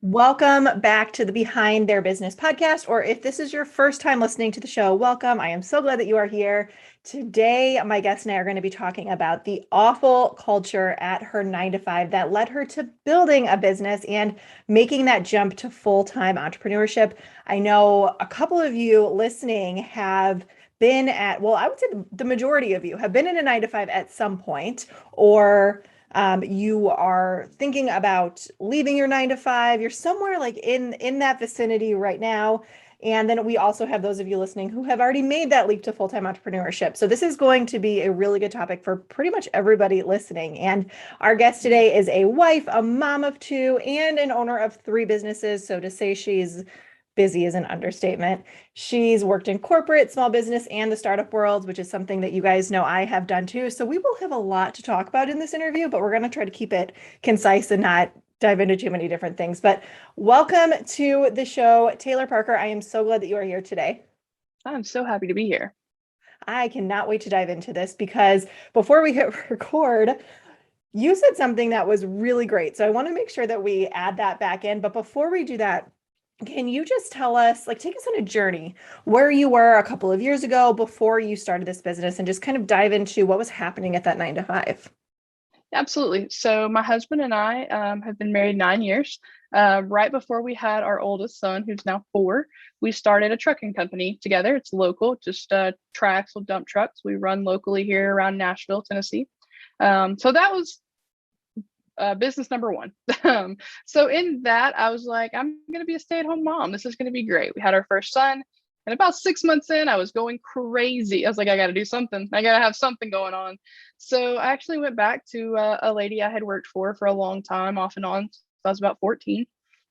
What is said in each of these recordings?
Welcome back to the Behind Their Business podcast, or if this is your first time listening to the show, welcome. I am so glad that you are here. Today, my guest and I are going to be talking about the awful culture at her 9 to 5 that led her to building a business and making that jump to full-time entrepreneurship. I know a couple of you listening have been at, well, I would say the majority of you have been in a 9 to 5 at some point, or you are thinking about leaving your 9 to 5, you're somewhere like in that vicinity right now. And then we also have those of you listening who have already made that leap to full-time entrepreneurship. So this is going to be a really good topic for pretty much everybody listening. And our guest today is a wife, a mom of two, and an owner of three businesses. So to say she's busy is an understatement. She's worked in corporate, small business, and the startup world, which is something that you guys know I have done too. So we will have a lot to talk about in this interview, but we're going to try to keep it concise and not dive into too many different things. But welcome to the show, Taylor Parker. I am so glad that you are here today. I'm so happy to be here. I cannot wait to dive into this because before we hit record, you said something that was really great. So I want to make sure that we add that back in. But before we do that, can you just tell us, like, take us on a journey where you were a couple of years ago before you started this business and just kind of dive into what was happening at that 9 to 5? Absolutely. So my husband and I have been married 9 years. Right before we had our oldest son, who's now 4, we started a trucking company together. It's local, just triaxle dump trucks. We run locally here around Nashville, Tennessee. So that was business number one. So in that, I was like, I'm going to be a stay-at-home mom. This is going to be great. We had our first son. And about 6 months in, I was going crazy. I was like, I got to do something. I got to have something going on. So I actually went back to a lady I had worked for a long time, off and on. So I was about 14,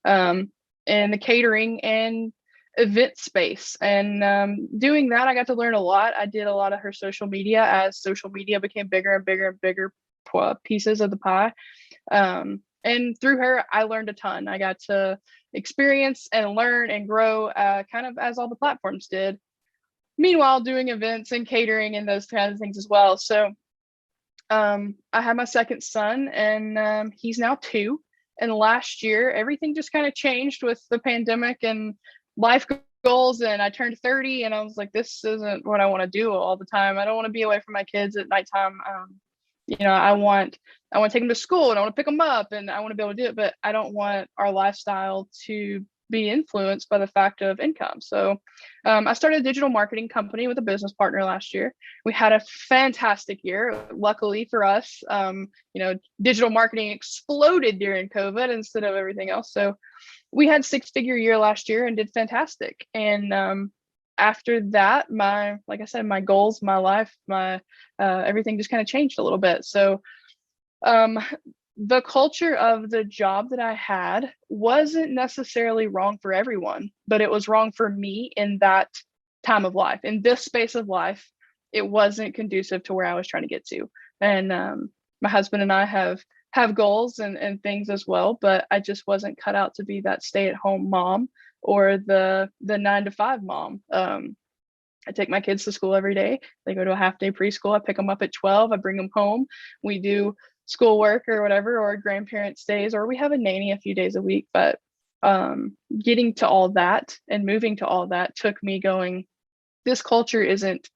in the catering and event space. And doing that, I got to learn a lot. I did a lot of her social media as social media became bigger and bigger and bigger pieces of the pie. And through her, I learned a ton. I got to experience and learn and grow, kind of as all the platforms did. Meanwhile, doing events and catering and those kinds of things as well. So I had my second son, and he's now 2. And last year, everything just kind of changed with the pandemic and life goals. And I turned 30, and I was like, this isn't what I want to do all the time. I don't want to be away from my kids at nighttime. I want to take them to school, and I want to pick them up, and I want to be able to do it, but I don't want our lifestyle to be influenced by the fact of income. So I started a digital marketing company with a business partner last year. We had a fantastic year. Luckily for us, digital marketing exploded during COVID instead of everything else. So we had 6-figure year last year and did fantastic. And after that, like I said, my goals, my life, my everything just kind of changed a little bit. So the culture of the job that I had wasn't necessarily wrong for everyone, but it was wrong for me in that time of life. In this space of life, it wasn't conducive to where I was trying to get to. And my husband and I have goals and things as well, but I just wasn't cut out to be that stay-at-home mom or the 9 to 5 mom. I take my kids to school every day. They go to a half-day preschool. I pick them up at 12. I bring them home. We do schoolwork or whatever, or grandparents' days, or we have a nanny a few days a week. But getting to all that and moving to all that took me going, this culture isn't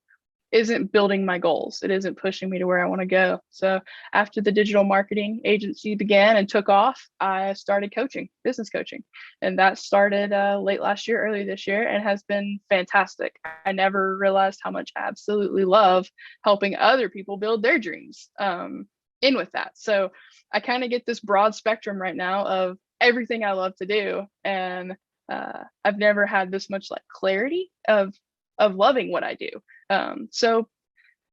building my goals. It isn't pushing me to where I want to go. So after the digital marketing agency began and took off, I started coaching, business coaching. And that started late last year, early this year, and has been fantastic. I never realized how much I absolutely love helping other people build their dreams in with that. So I kind of get this broad spectrum right now of everything I love to do. And I've never had this much like clarity of loving what I do. So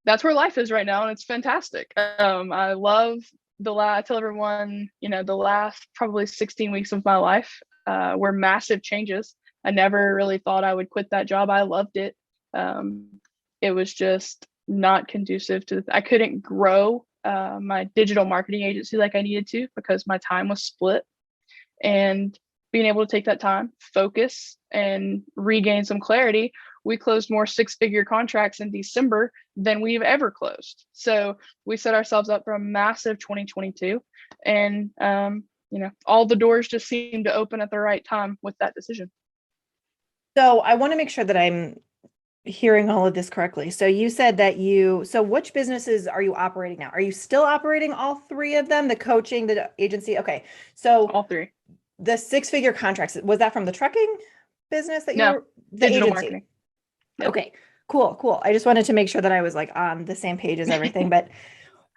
that's where life is right now, and it's fantastic. I love I tell everyone, the last probably 16 weeks of my life were massive changes. I never really thought I would quit that job. I loved it. It was just not conducive to, I couldn't grow my digital marketing agency like I needed to because my time was split. And being able to take that time, focus, and regain some clarity, we closed more 6-figure contracts in December than we've ever closed. So we set ourselves up for a massive 2022. And all the doors just seem to open at the right time with that decision. So I want to make sure that I'm hearing all of this correctly. So you said that so which businesses are you operating now? Are you still operating all three of them? The coaching, the agency? Okay. So All three. the six-figure contracts, was that from the trucking business that No, the digital agency? marketing. Yep. Okay, cool. I just wanted to make sure that I was like on the same page as everything. But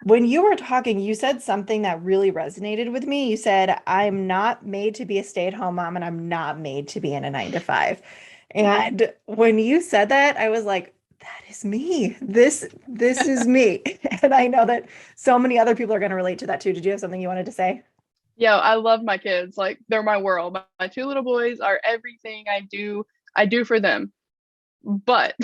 when you were talking, you said something that really resonated with me. You said, I'm not made to be a stay-at-home mom and I'm not made to be in a 9 to 5. And when you said that, I was like, that is me. This is me. And I know that so many other people are going to relate to that too. Did you have something you wanted to say? Yeah, I love my kids. Like they're my world. My two little boys are everything I do for them. But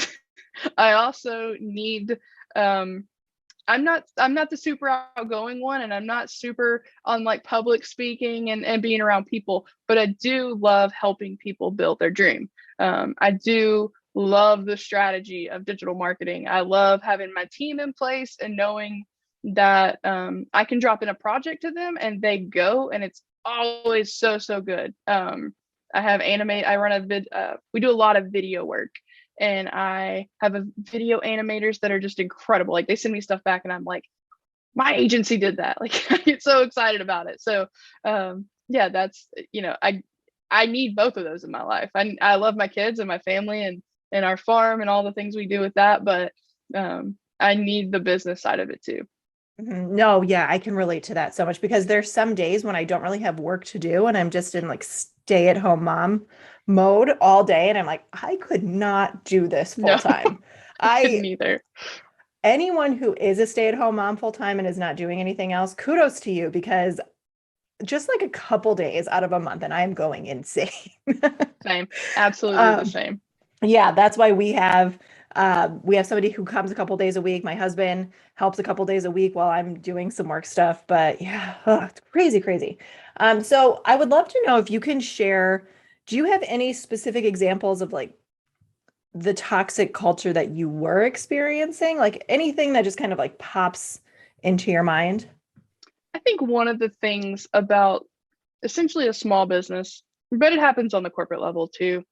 I also need I'm not the super outgoing one, and I'm not super on like public speaking and being around people, but I do love helping people build their dream. I do love the strategy of digital marketing. I love having my team in place and knowing that I can drop in a project to them and they go, and it's always so good. I run we do a lot of video work, and I have a video animators that are just incredible. Like they send me stuff back and I'm like, my agency did that. Like I get so excited about it. So yeah, that's, I need both of those in my life. I love my kids and my family and our farm and all the things we do with that, but I need the business side of it too. No, yeah, I can relate to that so much because there's some days when I don't really have work to do and I'm just in like stay-at-home mom mode all day. And I'm like, I could not do this full No, time. I couldn't I either. Anyone who is a stay-at-home mom full time and is not doing anything else, kudos to you because just like a couple days out of a month and I am going insane. Same. Absolutely the Um, same. yeah, that's why we have somebody who comes a couple days a week. My husband helps a couple days a week while I'm doing some work stuff. But yeah, it's crazy. So I would love to know if you can share, do you have any specific examples of like the toxic culture that you were experiencing? Like anything that just kind of like pops into your mind? I think one of the things about essentially a small business, but it happens on the corporate level too.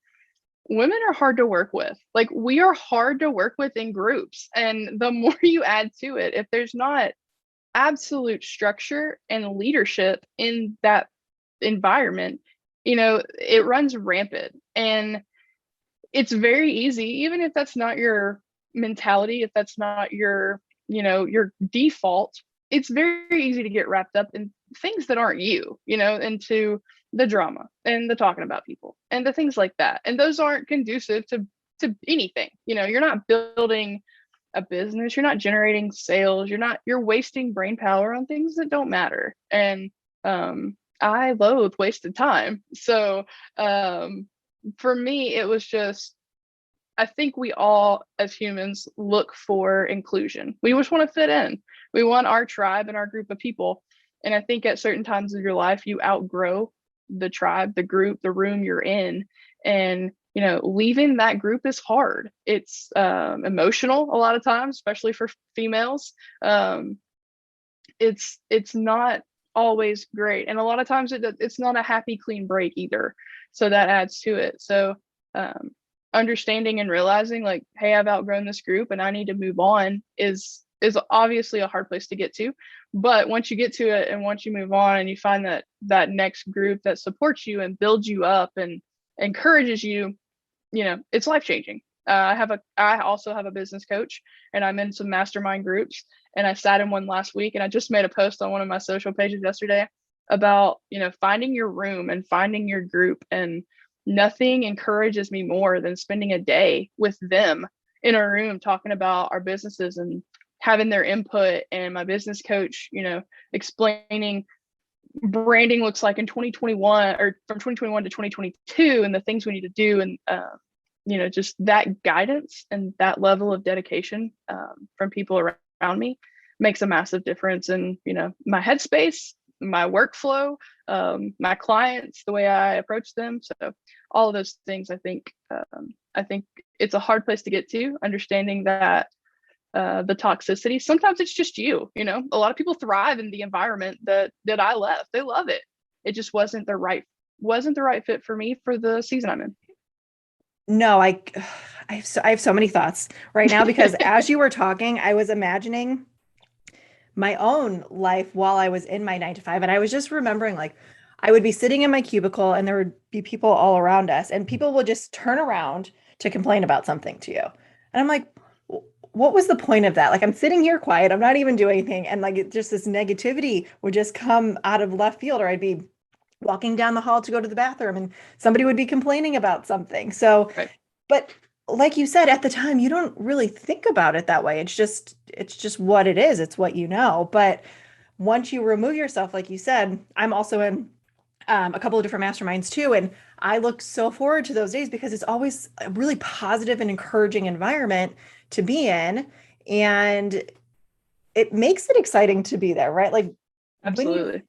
Women are hard to work with. Like we are hard to work with in groups. And the more you add to it, if there's not absolute structure and leadership in that environment, it runs rampant. And it's very easy, even if that's not your mentality, if that's not your default, it's very easy to get wrapped up in things that aren't you, into the drama and the talking about people and the things like that. And those aren't conducive to anything. You're not building a business, you're not generating sales, you're wasting brain power on things that don't matter. And I loathe wasted time. So for me, it was just, I think we all as humans look for inclusion. We just want to fit in. We want our tribe and our group of people. And I think at certain times of your life, you outgrow the tribe, the group, the room you're in. And, leaving that group is hard. It's emotional a lot of times, especially for females. It's not always great. And a lot of times it's not a happy, clean break either. So that adds to it. So, understanding and realizing like, hey, I've outgrown this group and I need to move on is obviously a hard place to get to. But once you get to it and once you move on and you find that next group that supports you and builds you up and encourages you, it's life changing. I also have a business coach and I'm in some mastermind groups, and I sat in one last week, and I just made a post on one of my social pages yesterday about, finding your room and finding your group. And nothing encourages me more than spending a day with them in a room talking about our businesses and having their input, and my business coach, explaining branding looks like in 2021 or from 2021 to 2022 and the things we need to do. And, just that guidance and that level of dedication from people around me makes a massive difference in, my headspace, my workflow, my clients, the way I approach them. So all of those things, I think it's a hard place to get to, understanding that the toxicity, sometimes it's just you, a lot of people thrive in the environment that I left. They love it. it just wasn't the right fit for me for the season I'm in. No, I have so many thoughts right now because as you were talking, I was imagining my own life while I was in my 9 to 5. And I was just remembering like I would be sitting in my cubicle and there would be people all around us and people would just turn around to complain about something to you. And I'm like, what was the point of that? Like I'm sitting here quiet, I'm not even doing anything. And like just this negativity would just come out of left field, or I'd be walking down the hall to go to the bathroom and somebody would be complaining about something. So, Right. but like you said, at the time, you don't really think about it that way. It's just what it is. It's what you know. But once you remove yourself, like you said, I'm also in a couple of different masterminds too. And I look so forward to those days because it's always a really positive and encouraging environment to be in. And it makes it exciting to be there, right? Like when you Absolutely.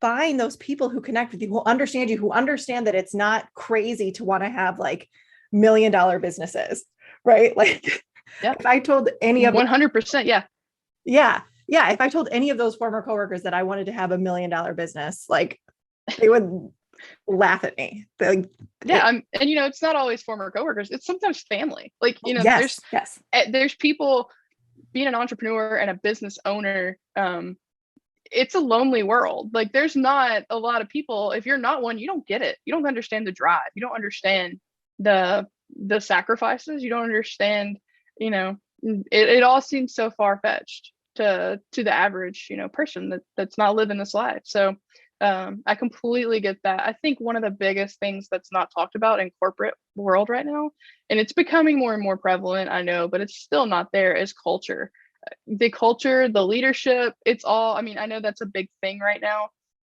find those people who connect with you, who understand that it's not crazy to want to have like $1 million businesses, right? Like Yeah. if I told any of 100%. Yeah. yeah, if I told any of those former coworkers that I wanted to have $1 million business, like they would laugh at me. Like, Yeah. And it's not always former coworkers. It's sometimes family. Like, yes, yes, there's people being an entrepreneur and a business owner. It's a lonely world. Like there's not a lot of people. If you're not one, you don't get it. You don't understand the drive. You don't understand the sacrifices. You don't understand, it all seems so far-fetched to the average, person that's not living this life. So I completely get that. I think one of the biggest things that's not talked about in corporate world right now, and it's becoming more and more prevalent, I know, but it's still not there, is culture. The culture, the leadership, it's all, I mean, I know that's a big thing right now.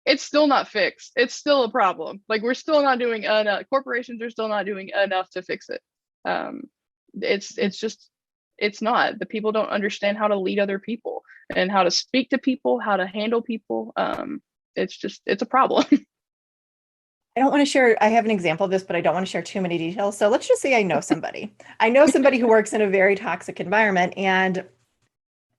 It's still not fixed. It's still a problem. Like we're still not doing enough. Corporations are still not doing enough to fix it. It's not. The people don't understand how to lead other people and how to speak to people, how to handle people. It's a problem. I don't want to share. I have an example of this, but I don't want to share too many details. So let's just say I know somebody. I know somebody who works in a very toxic environment, and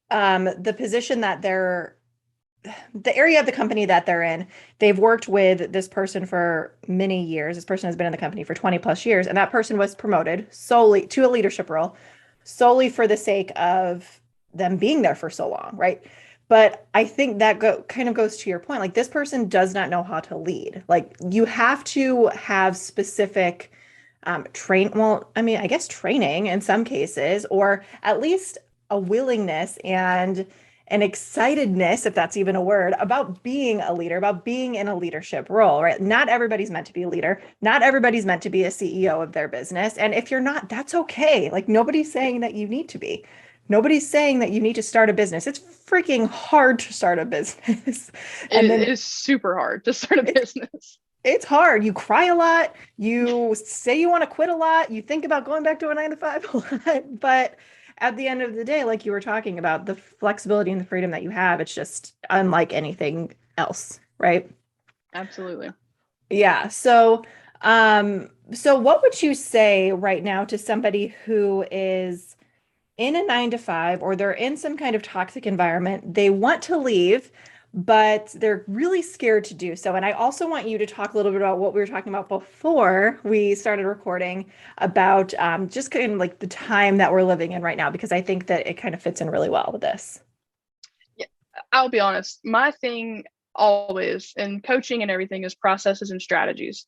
the position that the area of the company that they're in, they've worked with this person for many years. This person has been in the company for 20 plus years, and that person was promoted solely to a leadership role, solely for the sake of them being there for so long, right? But I think that kind of goes to your point. Like this person does not know how to lead. Like you have to have specific well, I mean, I guess training in some cases, or at least a willingness and an excitedness, if that's even a word, about being a leader, about being in a leadership role, right? Not everybody's meant to be a leader. Not everybody's meant to be a CEO of their business. And if you're not, that's okay. Like nobody's saying that you need to be. Nobody's saying that you need to start a business. It's freaking hard to start a business. It And then is super hard to start a business. it's hard. You cry a lot. You say you want to quit a lot. You think about going back to a 9 to 5 a lot. But at the end of the day, like you were talking about, the flexibility and the freedom that you have, it's just unlike anything else, right? Absolutely. Yeah. So what would you say right now to somebody who is in a 9 to 5, or they're in some kind of toxic environment? They want to leave, but they're really scared to do so. And I also want you to talk a little bit about what we were talking about before we started recording about just kind of like the time that we're living in right now, because I think that it kind of fits in really well with this. Yeah, I'll be honest. My thing always in coaching and everything is processes and strategies.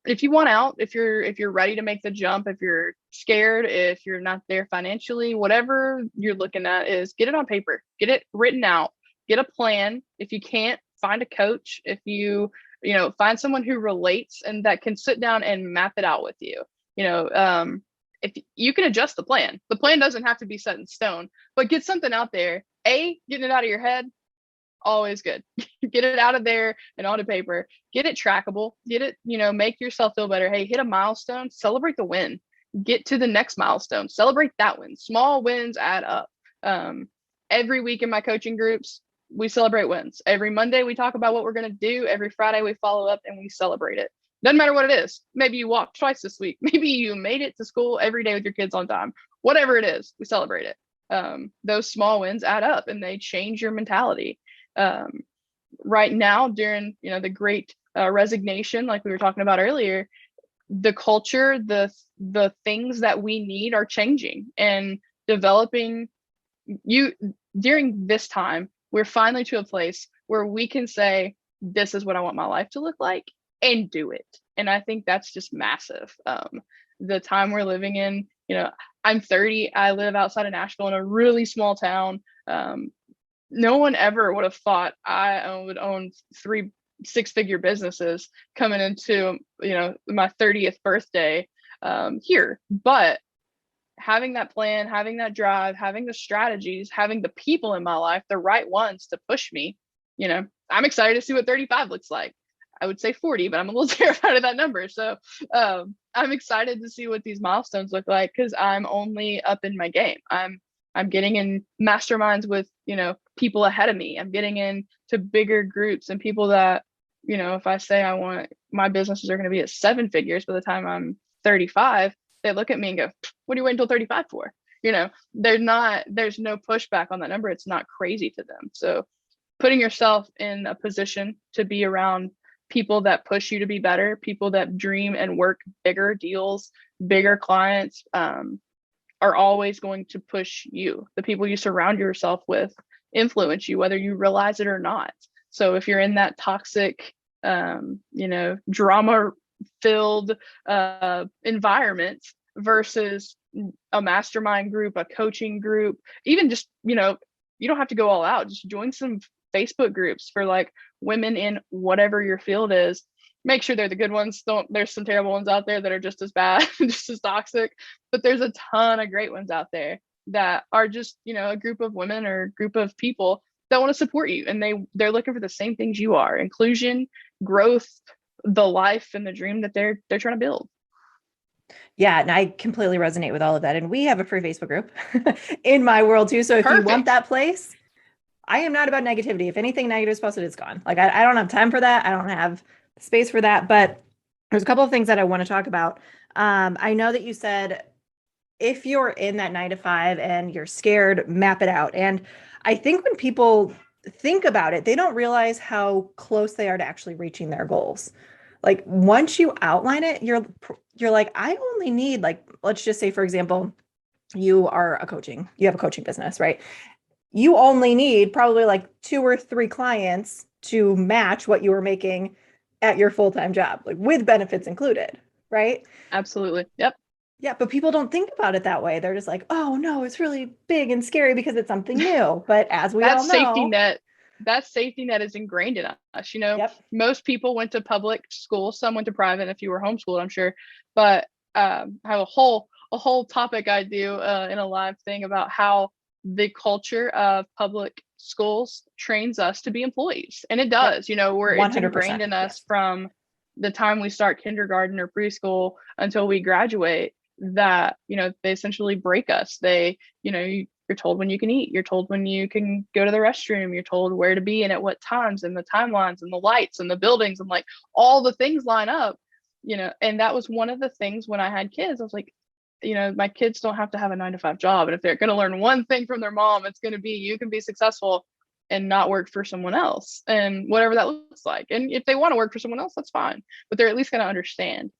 If you want out, if you're ready to make the jump, if you're scared, if you're not there financially, whatever you're looking at, is get it on paper, get it written out, get a plan. If you can't, find a coach. If find someone who relates and that can sit down and map it out with you. If you can adjust the plan doesn't have to be set in stone, but get something out there. Getting it out of your head, always good. Get it out of there and onto paper. Get it trackable. Get it, make yourself feel better. Hey, hit a milestone, celebrate the win. Get to the next milestone, celebrate that win. Small wins add up. Every week in my coaching groups, we celebrate wins. Every Monday, we talk about what we're going to do. Every Friday, we follow up and we celebrate it. Doesn't matter what it is. Maybe you walked twice this week. Maybe you made it to school every day with your kids on time. Whatever it is, we celebrate it. Those small wins add up and they change your mentality. right now during, the great resignation, like we were talking about earlier, the culture, the things that we need are changing and developing. You During this time, we're finally to a place where we can say, this is what I want my life to look like, and do it. And I think that's just massive. The time we're living in, I'm 30, I live outside of Nashville in a really small town. No one ever would have thought I would own 3 6-figure businesses coming into, my 30th birthday here. But having that plan, having that drive, having the strategies, having the people in my life, the right ones to push me, I'm excited to see what 35 looks like. I would say 40, but I'm a little terrified of that number. So I'm excited to see what these milestones look like, because I'm only up in my game. I'm getting in masterminds with, people ahead of me. I'm getting into bigger groups and people that, if I say I want, my businesses are going to be at 7 figures by the time I'm 35, they look at me and go, what are you waiting until 35 for? There's no pushback on that number. It's not crazy to them. So putting yourself in a position to be around people that push you to be better, people that dream and work bigger deals, bigger clients, are always going to push you. The people you surround yourself with influence you, whether you realize it or not. So if you're in that toxic, drama filled environment versus a mastermind group, a coaching group, even just, you don't have to go all out. Just join some Facebook groups for like women in whatever your field is. Make sure they're the good ones. There's some terrible ones out there that are just as bad, just as toxic, but there's a ton of great ones out there that are just, a group of women or a group of people that want to support you. And they're looking for the same things you are: inclusion, growth, the life and the dream that they're trying to build. Yeah, and I completely resonate with all of that. And we have a free Facebook group in my world too. So if you want that place, I am not about negativity. If anything negative is posted, it's gone. Like I don't have time for that. I don't have space for that. But there's a couple of things that I want to talk about. I know that you said if you're in that 9 to 5 and you're scared, map it out. And I think when people think about it, they don't realize how close they are to actually reaching their goals. Like once you outline it, you're like, I only need, like, let's just say, for example, you have a coaching business, right? You only need probably like 2 or 3 clients to match what you were making at your full-time job, like with benefits included, right? Absolutely. Yep. Yeah, but people don't think about it that way. They're just like, oh no, it's really big and scary because it's something new. But as we all know, that safety net is ingrained in us. Yep. Most people went to public school, some went to private if you were homeschooled, I'm sure. But I have a whole topic I do in a live thing about how the culture of public schools trains us to be employees. And it does. Yep. It's ingrained in us, yes, from the time we start kindergarten or preschool until we graduate, that, they essentially break us. You're told when you can eat, you're told when you can go to the restroom, you're told where to be and at what times, and the timelines and the lights and the buildings, and like all the things line up, and that was one of the things when I had kids. I was like, my kids don't have to have a 9 to 5 job. And if they're going to learn one thing from their mom, it's going to be, you can be successful and not work for someone else, and whatever that looks like. And if they want to work for someone else, that's fine, but they're at least going to understand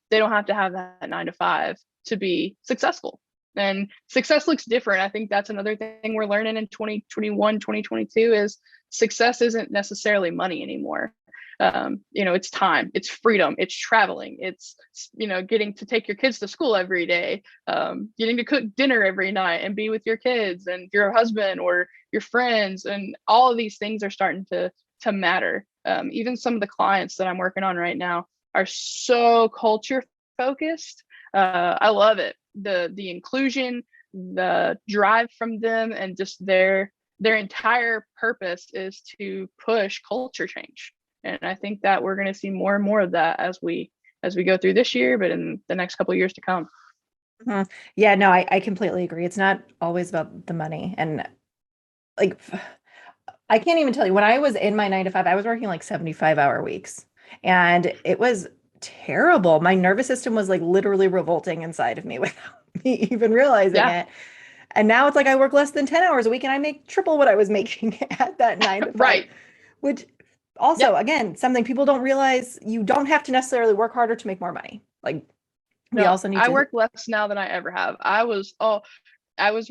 they don't have to have that 9 to 5 to be successful. And success looks different. I think that's another thing we're learning in 2021, 2022 is success isn't necessarily money anymore. It's time, it's freedom, it's traveling, it's, getting to take your kids to school every day, getting to cook dinner every night and be with your kids and your husband or your friends. And all of these things are starting to matter. Even some of the clients that I'm working on right now are so culture focused. I love it. The inclusion, the drive from them, and just their entire purpose is to push culture change. And I think that we're going to see more and more of that as we go through this year, but in the next couple of years to come. Mm-hmm. Yeah, no, I completely agree. It's not always about the money. And like, I can't even tell you, when I was in my 9 to 5, I was working like 75-hour weeks, and it was terrible. My nervous system was like literally revolting inside of me without me even realizing it. And now it's like I work less than 10 hours a week and I make triple what I was making at that 9 to 5. Right. Which also, Yep. again, something people don't realize, you don't have to necessarily work harder to make more money. Like we No, also need I to. work less now than I ever have. I was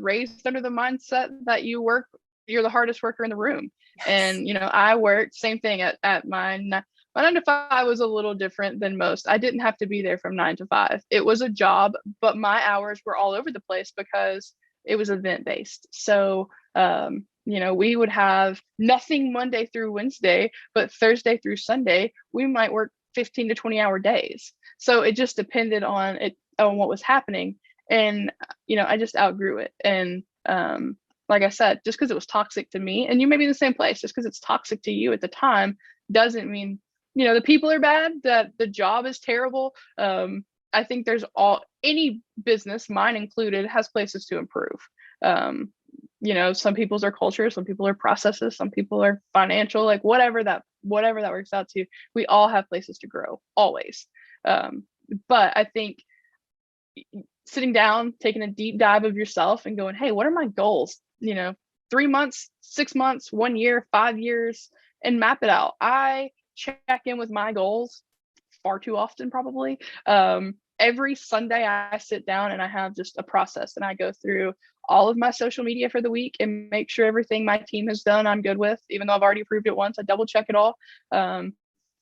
raised under the mindset that you're the hardest worker in the room. Yes. And, I worked same thing at my 9 to 5 was a little different than most. I didn't have to be there from 9 to 5. It was a job, but my hours were all over the place because it was event based. So, we would have nothing Monday through Wednesday, but Thursday through Sunday, we might work 15 to 20-hour days. So it just depended on what was happening. And, I just outgrew it. And like I said, just because it was toxic to me, and you may be in the same place, just because it's toxic to you at the time doesn't mean, the people are bad, that the job is terrible. I think any business, mine included, has places to improve. Some people's are culture, some people are processes, some people are financial, like whatever that works out to. We all have places to grow, always. But I think sitting down, taking a deep dive of yourself and going, hey, what are my goals? 3 months, 6 months, 1 year, 5 years, and map it out. I check in with my goals far too often, probably. Every Sunday, I sit down and I have just a process, and I go through all of my social media for the week and make sure everything my team has done, I'm good with. Even though I've already approved it once, I double check it all.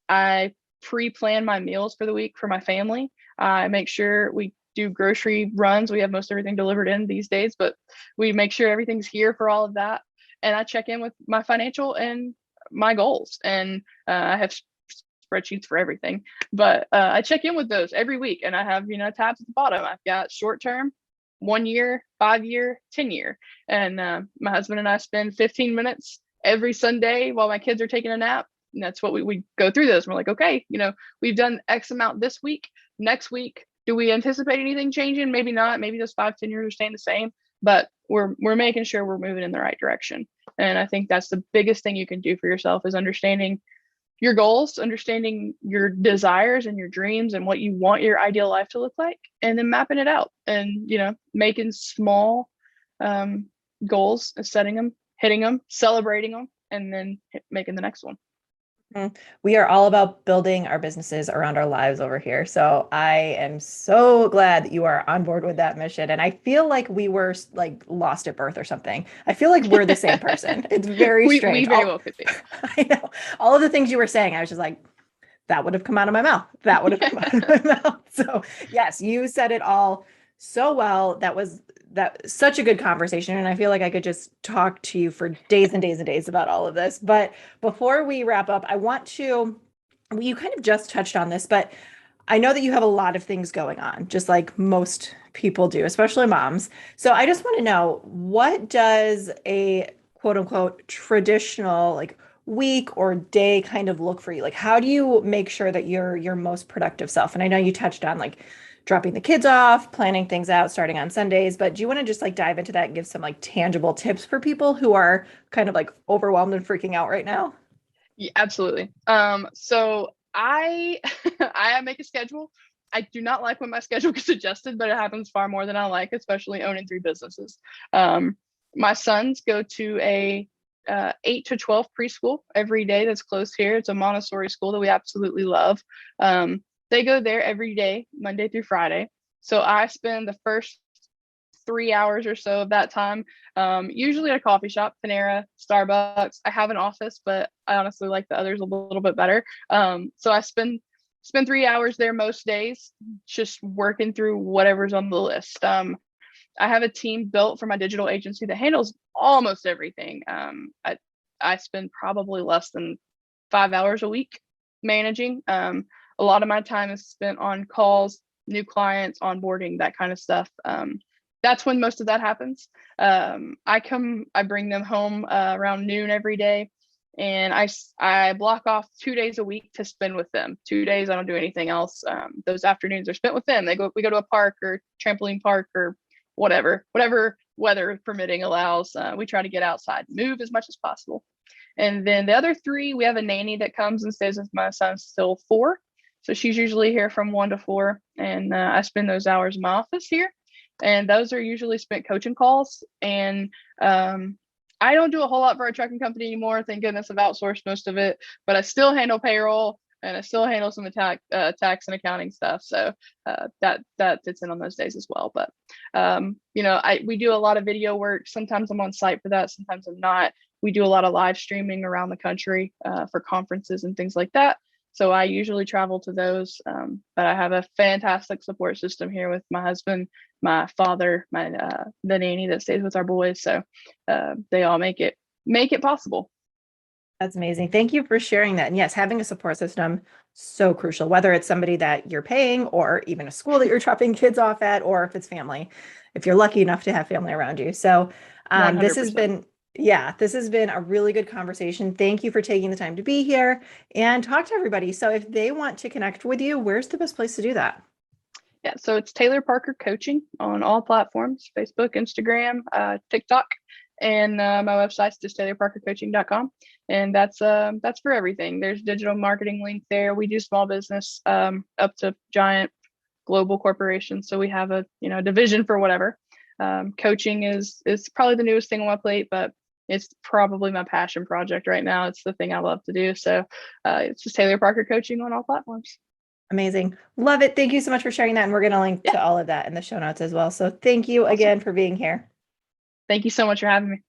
I pre-plan my meals for the week for my family. I make sure we do grocery runs. We have most everything delivered in these days, but we make sure everything's here for all of that. And I check in with my financial and my goals. And I have spreadsheets for everything, but I check in with those every week. And I have, tabs at the bottom. I've got short term, 1 year, 5 year, 10 year. And my husband and I spend 15 minutes every Sunday while my kids are taking a nap. And that's what we go through those. And we're like, okay, we've done X amount this week. Next week, do we anticipate anything changing? Maybe not. Maybe those 5, 10 years are staying the same, but we're making sure we're moving in the right direction. And I think that's the biggest thing you can do for yourself, is understanding your goals, understanding your desires and your dreams and what you want your ideal life to look like, and then mapping it out and, making small goals and setting them, hitting them, celebrating them, and then making the next one. We are all about building our businesses around our lives over here. So I am so glad that you are on board with that mission. And I feel like we were like lost at birth or something. I feel like we're the same person. It's very strange. We very well could be. I know. All of the things you were saying, I was just like, that would have come out of my mouth. That would have come out of my mouth. So yes, you said it all so well. That such a good conversation. And I feel like I could just talk to you for days and days and days about all of this. But before we wrap up, you kind of just touched on this, but I know that you have a lot of things going on, just like most people do, especially moms. So I just want to know, what does a quote unquote traditional like week or day kind of look for you? Like, how do you make sure that you're your most productive self? And I know you touched on like dropping the kids off, planning things out, starting on Sundays, but do you want to just like dive into that and give some like tangible tips for people who are kind of like overwhelmed and freaking out right now? Yeah, absolutely. So I I make a schedule. I do not like when my schedule gets adjusted, but it happens far more than I like, especially owning 3 businesses. My sons go to a 8 to 12 preschool every day that's close here. It's a Montessori school that we absolutely love. They go there every day, Monday through Friday. So I spend the first 3 hours or so of that time, usually at a coffee shop, Panera, Starbucks. I have an office, but I honestly like the others a little bit better. So I spend 3 hours there most days, just working through whatever's on the list. I have a team built for my digital agency that handles almost everything. I spend probably less than 5 hours a week managing. A lot of my time is spent on calls, new clients, onboarding, that kind of stuff. That's when most of that happens. I bring them home around noon every day, and I block off 2 days a week to spend with them. 2 days, I don't do anything else. Those afternoons are spent with them. We go to a park or trampoline park or whatever weather permitting allows. We try to get outside, move as much as possible. And then the other 3, we have a nanny that comes and stays with my son till 4. So she's usually here from 1 to 4, and I spend those hours in my office here. And those are usually spent coaching calls and I don't do a whole lot for our trucking company anymore. Thank goodness I've outsourced most of it, but I still handle payroll and I still handle some tax and accounting stuff. So that fits in on those days as well. But we do a lot of video work. Sometimes I'm on site for that. Sometimes I'm not. We do a lot of live streaming around the country for conferences and things like that. So I usually travel to those, but I have a fantastic support system here with my husband, my father, the nanny that stays with our boys. So they all make it possible. That's amazing. Thank you for sharing that. And yes, having a support system, so crucial, whether it's somebody that you're paying or even a school that you're dropping kids off at, or if it's family, if you're lucky enough to have family around you. So this has 100%. been a really good conversation. Thank you for taking the time to be here and talk to everybody. So if they want to connect with you, where's the best place to do that? Yeah, so it's Taylor Parker Coaching on all platforms, Facebook, Instagram, TikTok, and my website's just taylorparkercoaching.com. And that's for everything. There's digital marketing link there. We do small business up to giant global corporations. So we have a division for whatever. Coaching is probably the newest thing on my plate, but it's probably my passion project right now. It's the thing I love to do. So it's just Taylor Parker Coaching on all platforms. Amazing. Love it. Thank you so much for sharing that. And we're going to link to all of that in the show notes as well. So thank you again for being here. Thank you so much for having me.